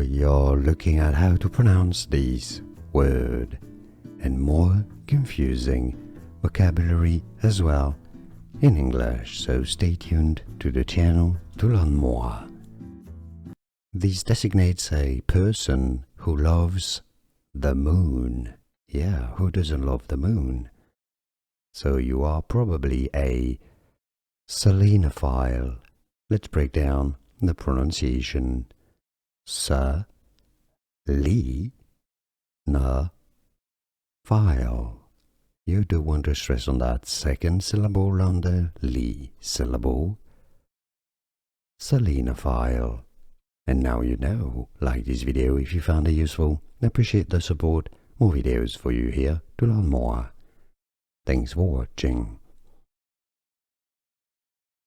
we are looking at how to pronounce this word and more confusing vocabulary as well in English, so stay tuned to the channel to learn more. This designates a person who loves the moon. Yeah, who doesn't love the moon? So you are probably a selenophile. Let's break down the pronunciation. Se-li-na-file. You do want to stress on that second syllable on the li syllable. Selenophile. And now you know. Like this video if you found it useful. Appreciate the support. More videos for you here to learn more. Thanks for watching.